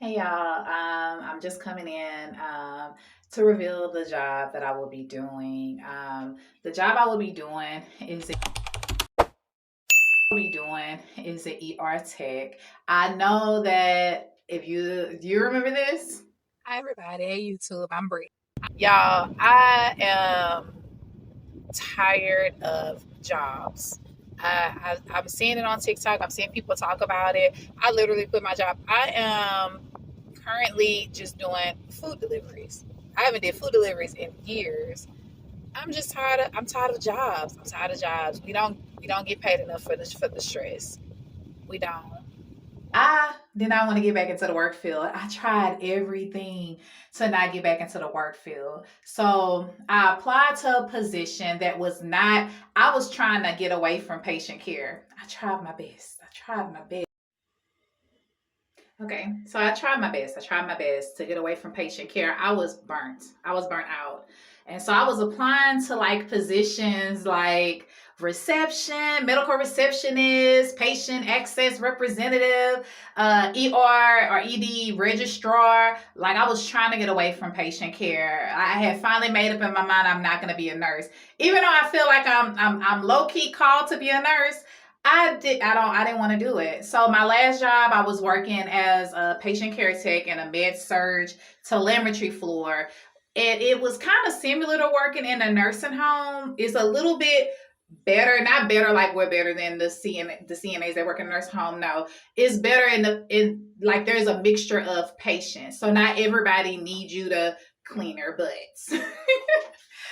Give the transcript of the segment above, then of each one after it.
Hey y'all, I'm just coming in to reveal the job that I will be doing. The job I will be doing is an ER tech. I know that if you do you remember this? Hi everybody, hey YouTube, I'm Bree. Y'all, I am tired of jobs. I'm seeing it on TikTok. I'm seeing people talk about it. I literally quit my job. I am currently just doing food deliveries. I haven't did food deliveries in years. I'm tired of jobs. I'm tired of jobs. We don't get paid enough for the stress. We don't. I did not want to get back into the work field. I tried everything to not get back into the work field. So I applied to a position that was not, I was trying to get away from patient care. I tried my best. I tried my best. Okay, so I tried my best. I tried my best to get away from patient care. I was burnt. I was burnt out. And so I was applying to like positions like reception, medical receptionist, patient access representative, ER or ED registrar. Like I was trying to get away from patient care. I had finally made up in my mind I'm not going to be a nurse. Even though I feel like I'm low key called to be a nurse, I didn't want to do it. So my last job, I was working as a patient care tech in a med surge telemetry floor. And it was kind of similar to working in a nursing home. It's a little bit better, not better like we're better than the CNAs that work in a nursing home. No, it's better in like there's a mixture of patients. So not everybody needs you to clean their butts.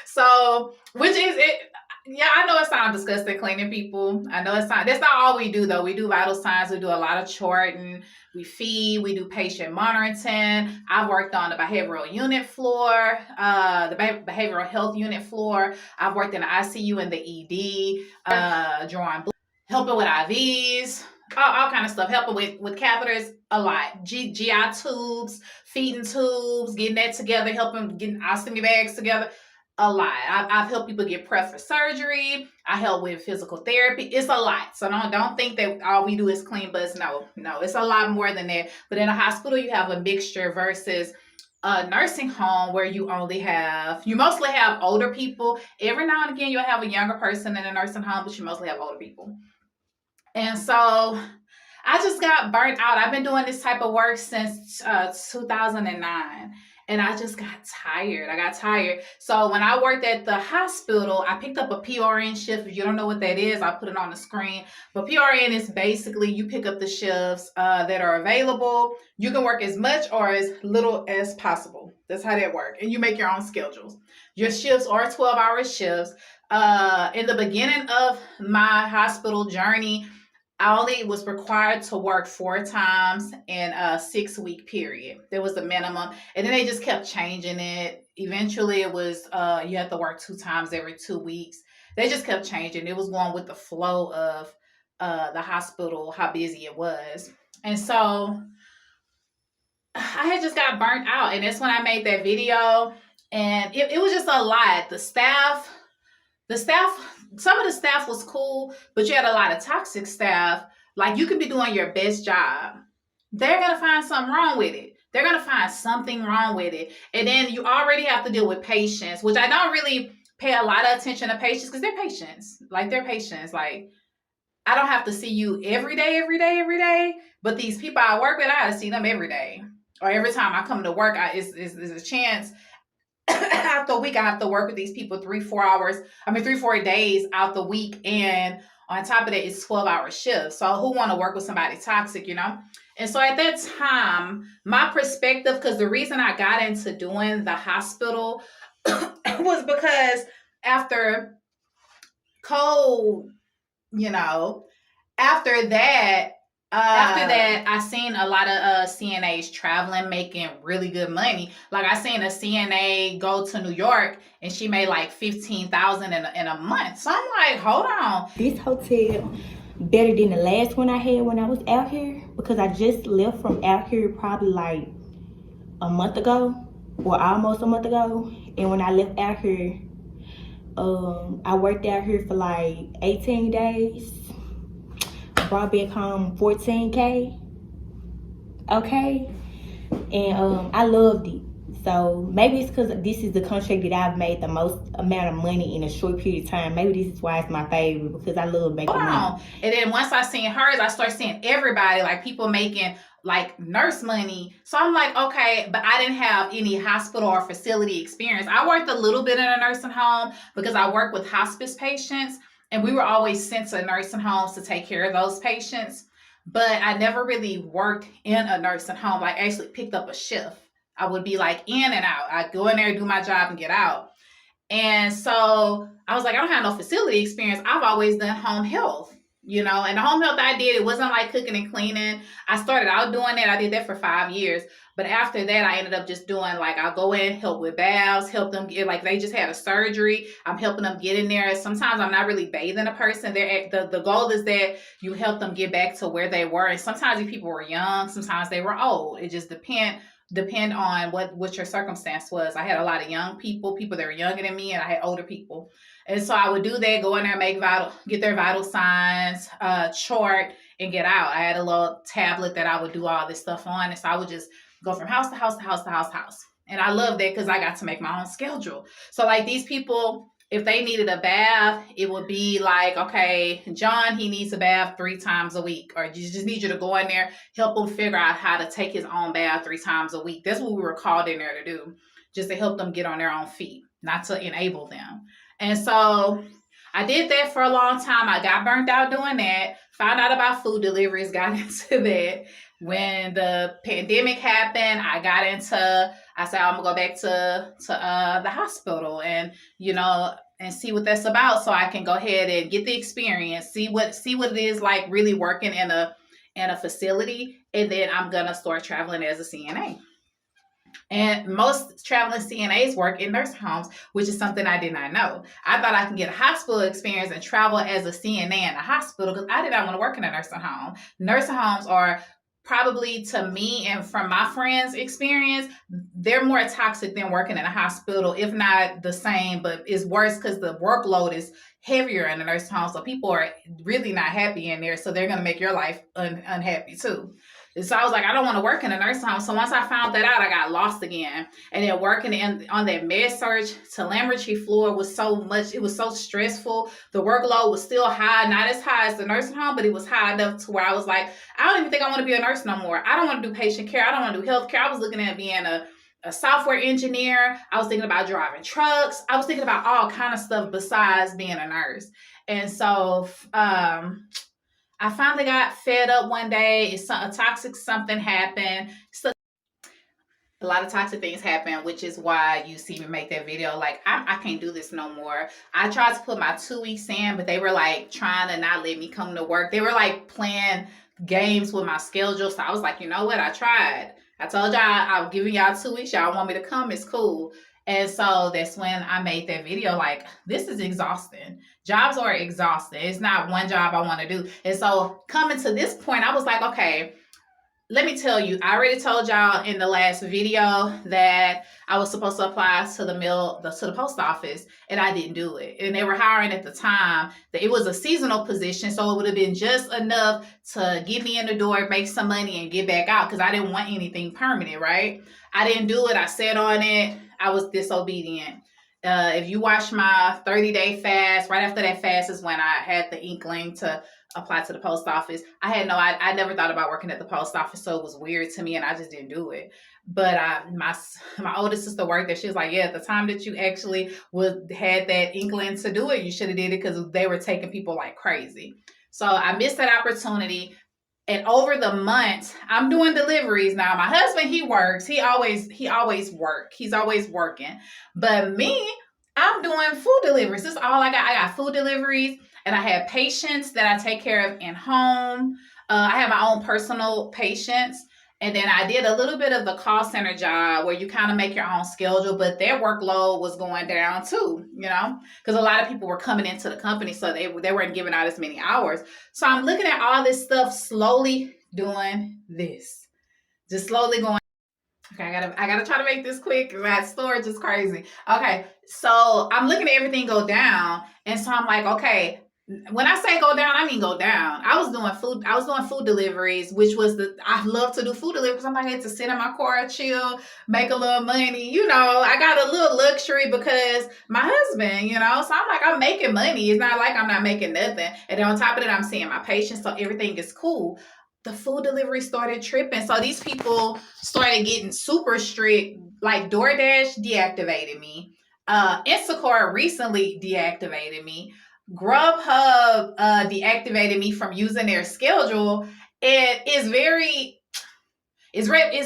So, which is it. Yeah, I know it sounds disgusting cleaning people. I know it sounds. That's not all we do though. We do vital signs. We do a lot of charting. We feed. We do patient monitoring. I've worked on the behavioral unit floor, the behavioral health unit floor. I've worked in the ICU and the ED, drawing, helping with IVs, all kind of stuff. Helping with catheters, a lot. GI tubes, feeding tubes, getting that together, helping getting ostomy bags together, a lot. I've helped people get prepped for surgery. I help with physical therapy. It's a lot. So don't think that all we do is clean butts. No, it's a lot more than that. But in a hospital, you have a mixture versus a nursing home where you mostly have older people. Every now and again, you'll have a younger person in a nursing home, but you mostly have older people. And so I just got burnt out. I've been doing this type of work since 2009. And I just got tired. I got tired. So when I worked at the hospital, I picked up a PRN shift. If you don't know what that is, I'll put it on the screen. But PRN is basically you pick up the shifts that are available. You can work as much or as little as possible. That's how that works. And you make your own schedules. Your shifts are 12-hour shifts. In the beginning of my hospital journey, I only was required to work 4 times in a 6 week period. There was the minimum. And then they just kept changing it. Eventually it was you have to work 2 times every 2 weeks. They just kept changing. It was going with the flow of the hospital, how busy it was. And so I had just got burnt out. And that's when I made that video. And it was just a lot. The staff, some of the staff was cool, but you had a lot of toxic staff. Like you could be doing your best job. They're going to find something wrong with it. They're going to find something wrong with it. And then you already have to deal with patients, which I don't really pay a lot of attention to patients because they're patients. Like they're patients. Like I don't have to see you every day. But these people I work with, I got to see them every day. Or every time I come to work, it's a chance out the week I have to work with these people 3-4 days out the week, and on top of that it's 12-hour shifts. So who want to work with somebody toxic, And so at that time, my perspective, because the reason I got into doing the hospital was because after cold, after that I seen a lot of CNAs traveling, making really good money. Like I seen a CNA go to New York and she made like 15,000 in a month. So I'm like, hold on. This hotel better than the last one I had when I was out here, because I just left from out here probably like a month ago or almost a month ago. And when I left out here, I worked out here for like 18 days. Brought back home $14K. Okay, and I loved it. So maybe it's because this is the contract that I've made the most amount of money in a short period of time. Maybe this is why it's my favorite, because I love making money. And then once I seen hers, I started seeing everybody, like people making like nurse money. So I'm like, okay, but I didn't have any hospital or facility experience. I worked a little bit in a nursing home because I work with hospice patients, and we were always sent to nursing homes to take care of those patients. But I never really worked in a nursing home, like actually picked up a shift. I would be like in and out. I'd go in there, do my job, and get out. And so I was like, I don't have no facility experience. I've always done home health, and the home health I did, it wasn't like cooking and cleaning. I started out doing that. I did that for 5 years. But after that, I ended up just doing like, I'll go in, help with baths, help them get, like they just had a surgery. I'm helping them get in there. Sometimes I'm not really bathing a person. The goal is that you help them get back to where they were. And sometimes these people were young, sometimes they were old. It just depend on what your circumstance was. I had a lot of young people that were younger than me, and I had older people. And so I would do that, go in there, get their vital signs, chart, and get out. I had a little tablet that I would do all this stuff on. And so I would just go from house to house to house to house to house. And I loved that because I got to make my own schedule. So like these people, if they needed a bath, it would be like, okay, John, he needs a bath 3 times a week. Or just need you to go in there, help him figure out how to take his own bath 3 times a week. That's what we were called in there to do, just to help them get on their own feet, not to enable them. And so I did that for a long time. I got burnt out doing that, found out about food deliveries, got into that. When the pandemic happened, I said, I'm gonna go back to the hospital and, and see what that's about, so I can go ahead and get the experience, see what it is like really working in a facility. And then I'm gonna start traveling as a CNA. And most traveling CNAs work in nursing homes, which is something I did not know. I thought I could get a hospital experience and travel as a CNA in a hospital, because I did not want to work in a nursing home. Nursing homes are probably, to me and from my friends' experience, they're more toxic than working in a hospital, if not the same, but it's worse because the workload is heavier in a nursing home. So people are really not happy in there. So they're going to make your life unhappy too. And so I was like, I don't want to work in a nursing home. So once I found that out, I got lost again. And then working on that med-surg telemetry floor was so much, it was so stressful. The workload was still high, not as high as the nursing home, but it was high enough to where I was like, I don't even think I want to be a nurse no more. I don't want to do patient care. I don't want to do healthcare. I was looking at being a software engineer. I was thinking about driving trucks. I was thinking about all kind of stuff besides being a nurse. And so, I finally got fed up one day. A toxic something happened. So a lot of toxic things happen, which is why you see me make that video. Like, I can't do this no more. I tried to put my 2 weeks in, but they were like trying to not let me come to work. They were like playing games with my schedule. So I was like, you know what? I tried. I told y'all I'm giving y'all 2 weeks. Y'all want me to come? It's cool. And so that's when I made that video. Like, this is exhausting. Jobs are exhausting. It's not one job I want to do. And so coming to this point, I was like, okay, let me tell you, I already told y'all in the last video that I was supposed to apply to the post office, and I didn't do it. And they were hiring at the time that it was a seasonal position, so it would have been just enough to get me in the door, make some money, and get back out, because I didn't want anything permanent, right? I didn't do it. I sat on it. I was disobedient. If you watch my 30-day fast, right after that fast is when I had the inkling to apply to the post office. I never thought about working at the post office, so it was weird to me, and I just didn't do it. But my oldest sister worked there. She was like, yeah, at the time that you actually had that inkling to do it, you should have did it, because they were taking people like crazy. So I missed that opportunity. And over the months, I'm doing deliveries now. My husband, he works. He always work. He's always working. But me, I'm doing food deliveries. This is all I got. I got food deliveries, and I have patients that I take care of in home. I have my own personal patients. And then I did a little bit of the call center job where you kind of make your own schedule, but their workload was going down too, because a lot of people were coming into the company, so they weren't giving out as many hours. So I'm looking at all this stuff, slowly doing this, just slowly going. Okay, I gotta try to make this quick because that storage is crazy. Okay, so I'm looking at everything go down, and so I'm like, okay, When I say go down, I mean go down. I was doing food. I was doing food deliveries, which was I love to do food deliveries. I'm like, I get to sit in my car, chill, make a little money. You know, I got a little luxury because my husband. You know, so I'm like, I'm making money. It's not like I'm not making nothing. And then on top of that, I'm seeing my patients, so everything is cool. The food delivery started tripping, so these people started getting super strict. Like DoorDash deactivated me. Instacart recently deactivated me. Grubhub deactivated me from using their schedule. And it's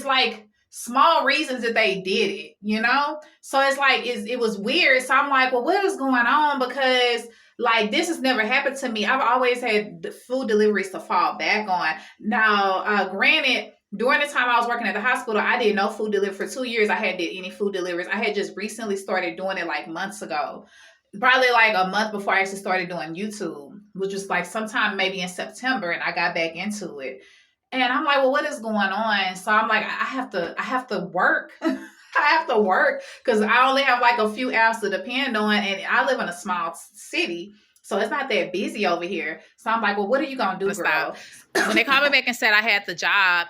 like small reasons that they did it, you know? So it's like it was weird. So I'm like, well, what is going on? Because like this has never happened to me. I've always had the food deliveries to fall back on. Now, granted, during the time I was working at the hospital, I did no food delivery for 2 years. I hadn't did any food deliveries. I had just recently started doing it like months ago, probably like a month before I actually started doing YouTube, which was like sometime maybe in September, and I got back into it. And I'm like, well, what is going on? So I'm like, I have to work. I have to work because I only have like a few hours to depend on, and I live in a small city, so it's not that busy over here. So I'm like, well, what are you gonna do, girl? When they called me back and said I had the job,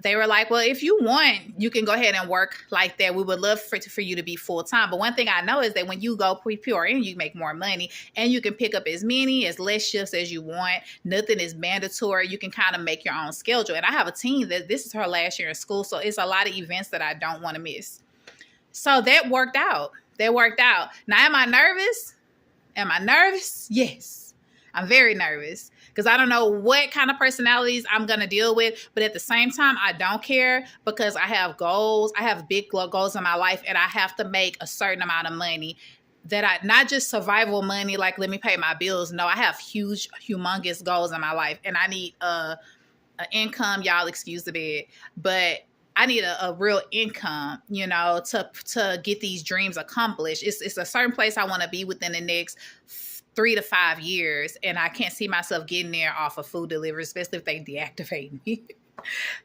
they were like, well, if you want, you can go ahead and work like that. We would love for you to be full time. But one thing I know is that when you go PRN, you make more money and you can pick up as less shifts as you want. Nothing is mandatory. You can kind of make your own schedule. And I have a team that this is her last year in school. So it's a lot of events that I don't want to miss. So that worked out. Now, am I nervous? Yes. I'm very nervous because I don't know what kind of personalities I'm going to deal with. But at the same time, I don't care because I have goals. I have big goals in my life, and I have to make a certain amount of money not just survival money, like let me pay my bills. No, I have humongous goals in my life, and I need an income. Y'all excuse the bed, but I need a real income, to get these dreams accomplished. It's a certain place I want to be within the next 3 to 5 years, and I can't see myself getting there off of food delivery, especially if they deactivate me.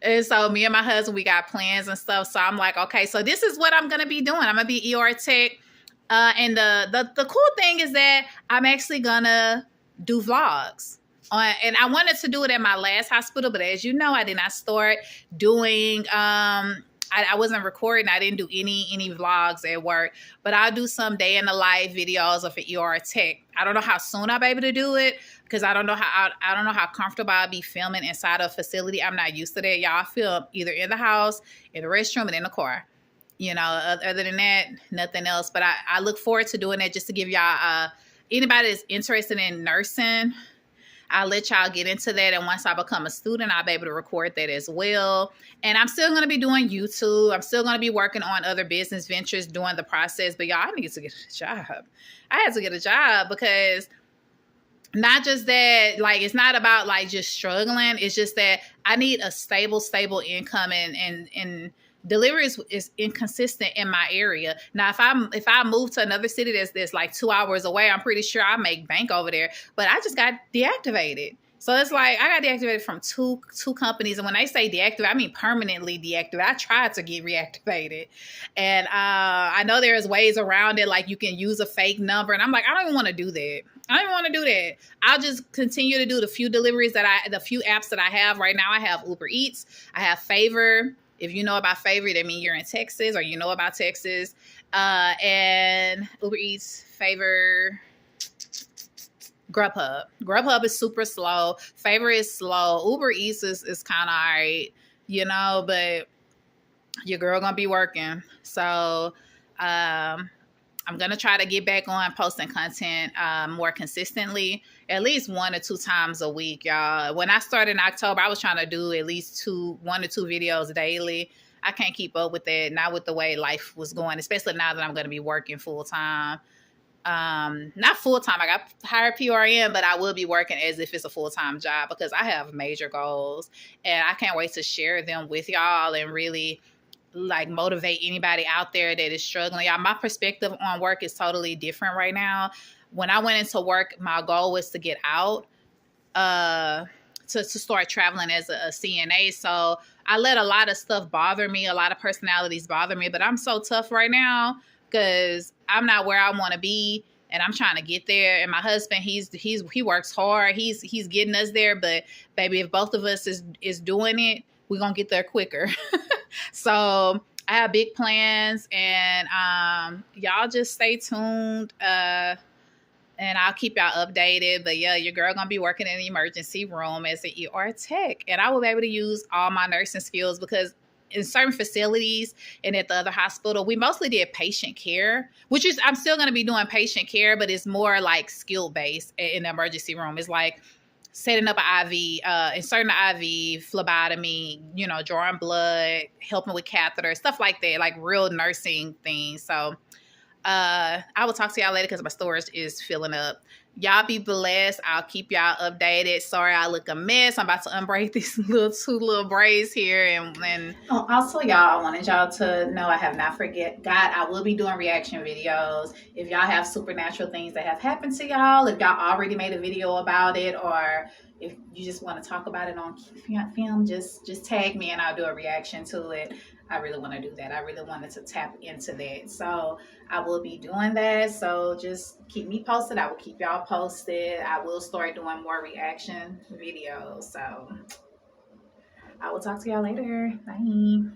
And so me and my husband, we got plans and stuff. So I'm like, okay, so this is what I'm going to be doing. I'm going to be ER tech. And the cool thing is that I'm actually going to do vlogs. And I wanted to do it at my last hospital, but as you know, I did not start doing I wasn't recording. I didn't do any vlogs at work, but I'll do some day in the life videos of an ER tech. I don't know how soon I'll be able to do it because I don't know how comfortable I'll be filming inside a facility. I'm not used to that. Y'all film either in the house, in the restroom, and in the car. Other than that, nothing else. But I look forward to doing that just to give y'all anybody that's interested in nursing. I'll let y'all get into that. And once I become a student, I'll be able to record that as well. And I'm still going to be doing YouTube. I'm still going to be working on other business ventures during the process. But y'all, I need to get a job. I had to get a job because not just that, like, it's not about like just struggling. It's just that I need a stable income and delivery is inconsistent in my area. Now, if I move to another city that's like 2 hours away, I'm pretty sure I make bank over there. But I just got deactivated. So it's like I got deactivated from two companies. And when they say deactivate, I mean permanently deactivated. I tried to get reactivated. And I know there's ways around it, like you can use a fake number. And I'm like, I don't even want to do that. I'll just continue to do the few deliveries the few apps that I have. Right now, I have Uber Eats. I have Favor. If you know about Favor, that means you're in Texas or you know about Texas. And Uber Eats, Favor, Grubhub. Grubhub is super slow. Favor is slow. Uber Eats is kind of all right, but your girl going to be working. So I'm going to try to get back on posting content more consistently, at least 1 or 2 times a week, y'all. When I started in October, I was trying to do at least 1 or 2 videos daily. I can't keep up with that, not with the way life was going, especially now that I'm going to be working full time. Not full time. I got hired PRN, but I will be working as if it's a full-time job because I have major goals and I can't wait to share them with y'all and really like motivate anybody out there that is struggling. Y'all, my perspective on work is totally different right now. When I went into work, my goal was to get out, to start traveling as a CNA. So I let a lot of stuff bother me. A lot of personalities bother me, but I'm so tough right now because I'm not where I want to be. and I'm trying to get there. And my husband, he works hard. He's getting us there. But baby, if both of us is doing it, we're gonna get there quicker. So I have big plans, and y'all just stay tuned. And I'll keep y'all updated. But yeah, your girl gonna be working in the emergency room as an ER tech, and I will be able to use all my nursing skills, because in certain facilities and at the other hospital, we mostly did patient care, which is, I'm still gonna be doing patient care, but it's more like skill based in the emergency room. It's like setting up an IV, inserting an IV, phlebotomy, drawing blood, helping with catheters, stuff like that, like real nursing things. So I will talk to y'all later because my storage is filling up. Y'all be blessed. I'll keep y'all updated. Sorry I look a mess. I'm about to unbraid these two little braids here. And also, y'all, I wanted y'all to know I have not forget God. I will be doing reaction videos. If y'all have supernatural things that have happened to y'all, if y'all already made a video about it, or if you just want to talk about it on film, just tag me and I'll do a reaction to it. I really want to do that. I really wanted to tap into that. So I will be doing that. So just keep me posted. I will keep y'all posted. I will start doing more reaction videos. So I will talk to y'all later. Bye.